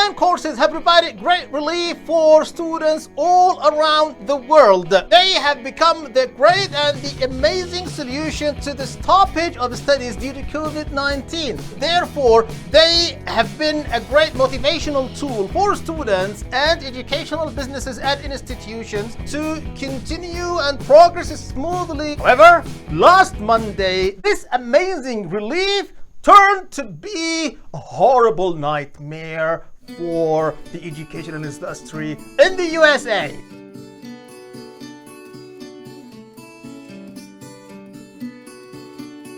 online courses have provided great relief for students all around the world. They have become the great and the amazing solution to the stoppage of studies due to COVID-19. Therefore, they have been a great motivational tool for students and educational businesses and institutions to continue and progress smoothly. However, last Monday, this amazing relief turned to be a horrible nightmare for the educational industry in the USA.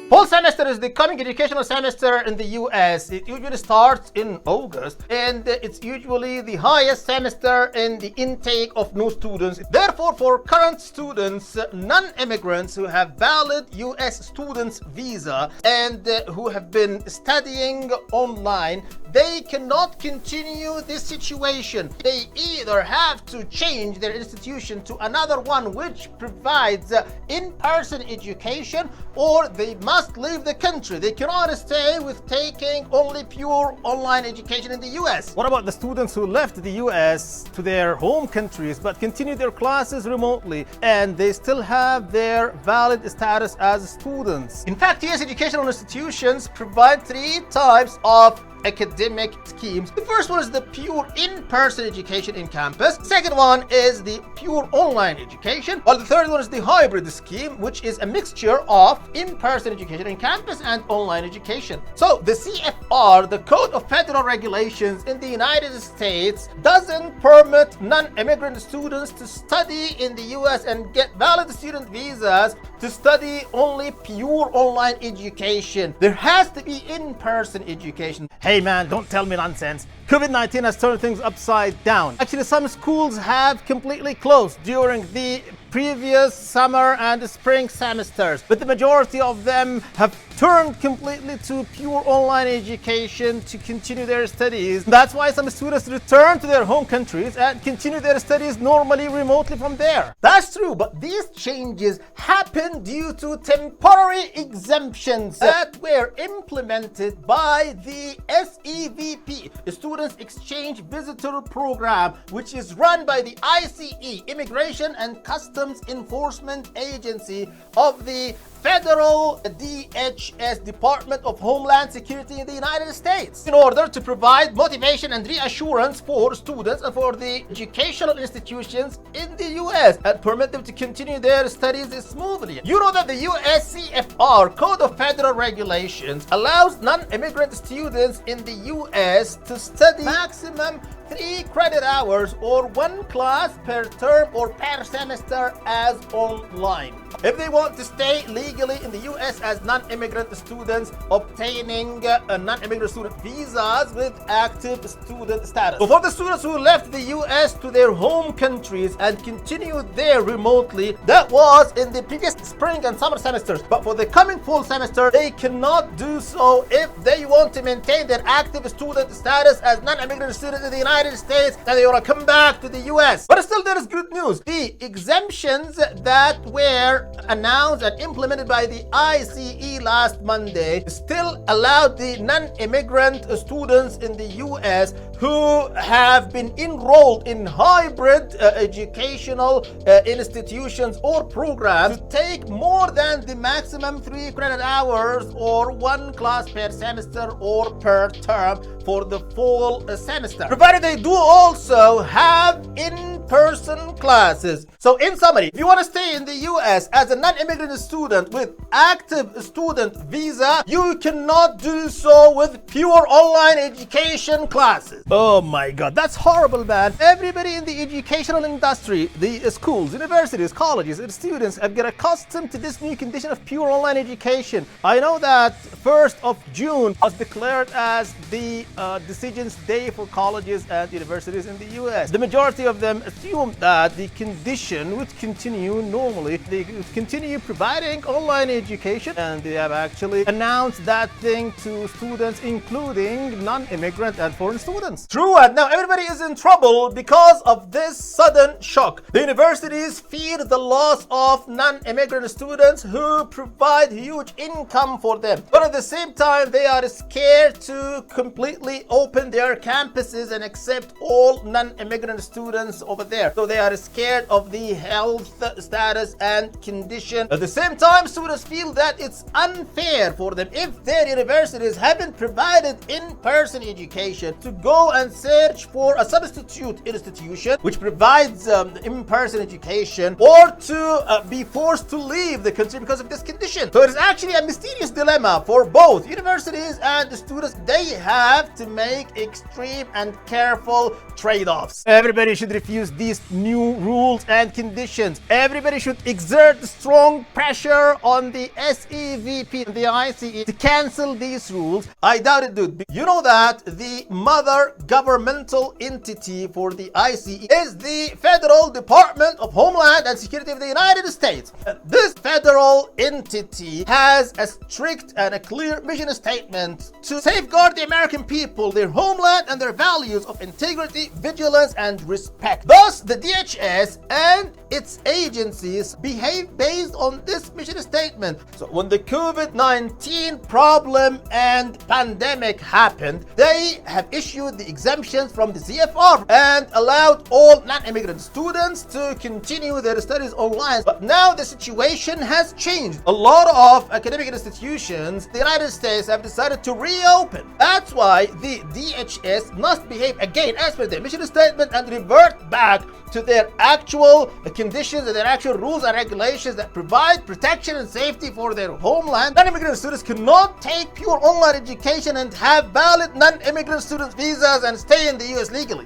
Fall semester is the coming educational semester in the US. It usually starts in August, and it's usually the highest semester in the intake of new students. Therefore, for current students, non-immigrants who have valid US students visa and who have been studying online, they cannot continue this situation. They either have to change their institution to another one which provides in-person education, or they must leave the country. They cannot stay with taking only pure online education in the US. What about the students who left the US to their home countries but continue their classes remotely and they still have their valid status as students? In fact, US educational institutions provide 3 types of academic schemes. The first one is the pure in-person education in campus. Second one is the pure online education. While the third one is the hybrid scheme, which is a mixture of in-person education in campus and online education. So the CFR, the Code of Federal Regulations in the United States, doesn't permit non-immigrant students to study in the US and get valid student visas to study only pure online education. There has to be in-person education. Hey man, don't tell me nonsense. COVID-19 has turned things upside down. Actually, some schools have completely closed during the previous summer and spring semesters, but the majority of them have turned completely to pure online education to continue their studies. That's why some students return to their home countries and continue their studies normally remotely from there. That's true, but these changes happen due to temporary exemptions that were implemented by the SEVP, the Students Exchange Visitor Program, which is run by the ICE, Immigration and Customs Enforcement Agency of the Federal DHS, Department of Homeland Security in the United States, in order to provide motivation and reassurance for students and for the educational institutions in the US and permit them to continue their studies smoothly. You know that the USCFR, Code of Federal Regulations, allows non-immigrant students in the US to study maximum 3 credit hours or 1 class per term or per semester as online. If they want to stay legally in the US as non-immigrant students, obtaining non-immigrant student visas with active student status. So for the students who left the US to their home countries and continued there remotely, that was in the previous spring and summer semesters. But for the coming fall semester, they cannot do so if they want to maintain their active student status as non-immigrant students in the United States, and they want to come back to the US. But still, there is good news. The exemptions that were announced and implemented by the ICE last Monday still allowed the non-immigrant students in the US who have been enrolled in hybrid educational institutions or programs to take more than the maximum 3 credit hours or 1 class per semester or per term for the fall semester, provided they do also have in-person classes. So in summary, if you want to stay in the US as a non-immigrant student with active student visa, you cannot do so with pure online education classes. Oh my God, that's horrible, man. Everybody in the educational industry, the schools, universities, colleges, and students have got accustomed to this new condition of pure online education. I know that 1st of June was declared as the decisions day for colleges and universities in the US. The majority of them assumed that the condition would continue normally. They would continue providing online education, and they have actually announced that thing to students, including non-immigrant and foreign students. True, and now everybody is in trouble because of this sudden shock. The universities fear the loss of non-immigrant students who provide huge income for them. But at the same time, they are scared to completely completely open their campuses and accept all non-immigrant students over there. So they are scared of the health status and condition. At the same time, students feel that it's unfair for them if their universities haven't provided in-person education to go and search for a substitute institution which provides in-person education, or to be forced to leave the country because of this condition. So it is actually a mysterious dilemma for both universities and the students. They have to make extreme and careful trade-offs. Everybody should refuse these new rules and conditions. Everybody should exert strong pressure on the SEVP and the ICE to cancel these rules. I doubt it, dude. You know that the mother governmental entity for the ICE is the Federal Department of Homeland and Security of the United States. This federal entity has a strict and a clear mission statement to safeguard the American people, their homeland, and their values of integrity, vigilance, and respect. Thus, the DHS and its agencies behave based on this mission statement. So when the COVID-19 problem and pandemic happened, they have issued the exemptions from the CFR and allowed all non-immigrant students to continue their studies online. But now the situation has changed. A lot of academic institutions in the United States have decided to reopen. That's why the DHS must behave again as per their mission statement and revert back to their actual conditions and their actual rules and regulations that provide protection and safety for their homeland. Non-immigrant students cannot take pure online education and have valid non-immigrant student visas and stay in the US legally.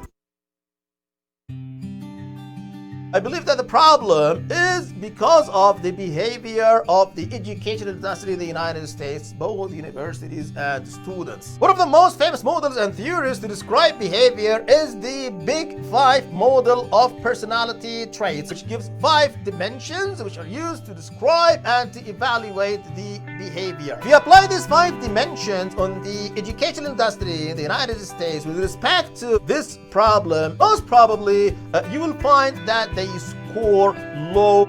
I believe that the problem is because of the behavior of the educational industry in the United States, both universities and students. One of the most famous models and theories to describe behavior is the Big Five model of personality traits, which gives 5 dimensions which are used to describe and to evaluate the behavior. If you apply these 5 dimensions on the educational industry in the United States with respect to this problem, most probably you will find that they score low.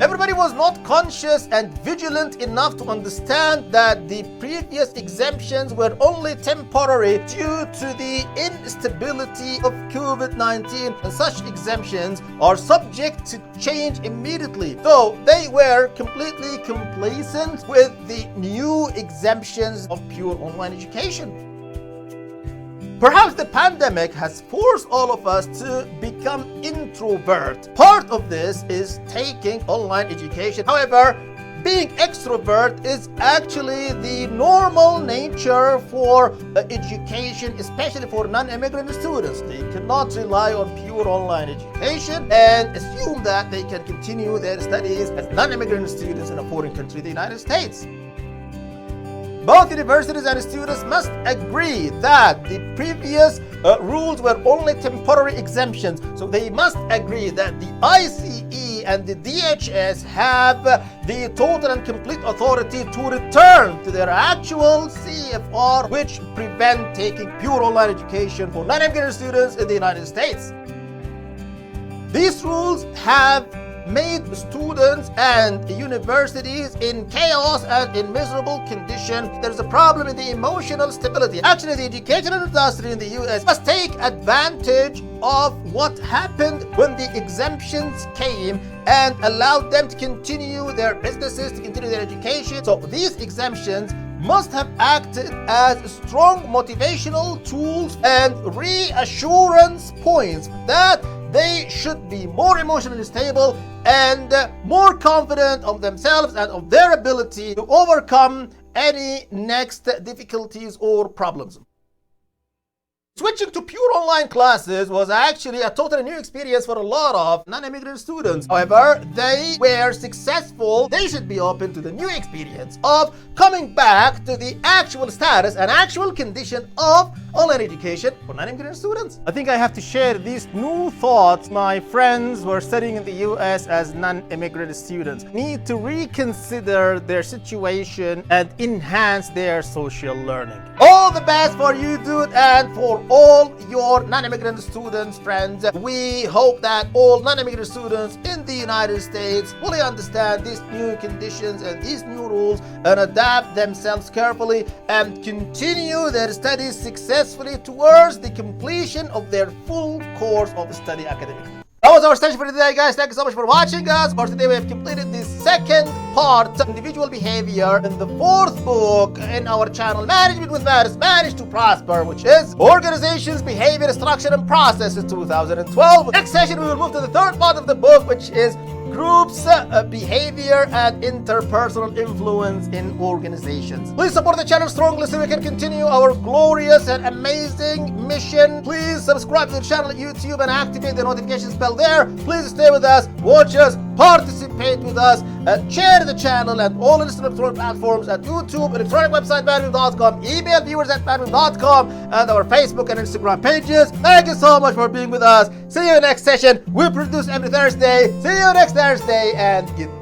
Everybody was not conscious and vigilant enough to understand that the previous exemptions were only temporary due to the instability of COVID-19, and such exemptions are subject to change immediately. So they were completely complacent with the new exemptions of pure online education. Perhaps the pandemic has forced all of us to become introvert. Part of this is taking online education. However, being extrovert is actually the normal nature for education, especially for non-immigrant students. They cannot rely on pure online education and assume that they can continue their studies as non-immigrant students in a foreign country, the United States. Both universities and students must agree that the previous rules were only temporary exemptions. So they must agree that the ICE and the DHS have the total and complete authority to return to their actual CFR, which prevent taking pure online education for non-immigrant students in the United States. These rules have made students and universities in chaos and in miserable condition. There's a problem in the emotional stability. Actually, the educational industry in the US must take advantage of what happened when the exemptions came and allowed them to continue their businesses, to continue their education. So these exemptions must have acted as strong motivational tools and reassurance points that they should be more emotionally stable and more confident of themselves and of their ability to overcome any next difficulties or problems. Switching to pure online classes was actually a totally new experience for a lot of non-immigrant students. However, they were successful. They should be open to the new experience of coming back to the actual status and actual condition of online education for non-immigrant students. I think I have to share these new thoughts. My friends who are studying in the US as non-immigrant students need to reconsider their situation and enhance their social learning. All the best for you, dude, and for for all your non-immigrant students, friends. We hope that all non-immigrant students in the United States fully understand these new conditions and these new rules and adapt themselves carefully and continue their studies successfully towards the completion of their full course of study academically. That was our session for today, guys. Thank you so much for watching us. For today, we have completed the second part, individual behavior, in the fourth book in our channel, Management with Matters, Manage to Prosper, which is Organizations, Behavior, Structure, and Processes 2012. Next session, we will move to the third part of the book, which is Groups, Behavior, and Interpersonal Influence in Organizations. Please support the channel strongly so we can continue our glorious and amazing mission. Please subscribe to the channel at YouTube and activate the notifications bell there. Please stay with us, watch us, participate with us, and share the channel and all electronic platforms at YouTube, electronic website manwim.com, email viewers at manwim.com, and our Facebook and Instagram pages. Thank you so much for being with us. See you next session. We produce every Thursday. See you next Thursday, and goodbye.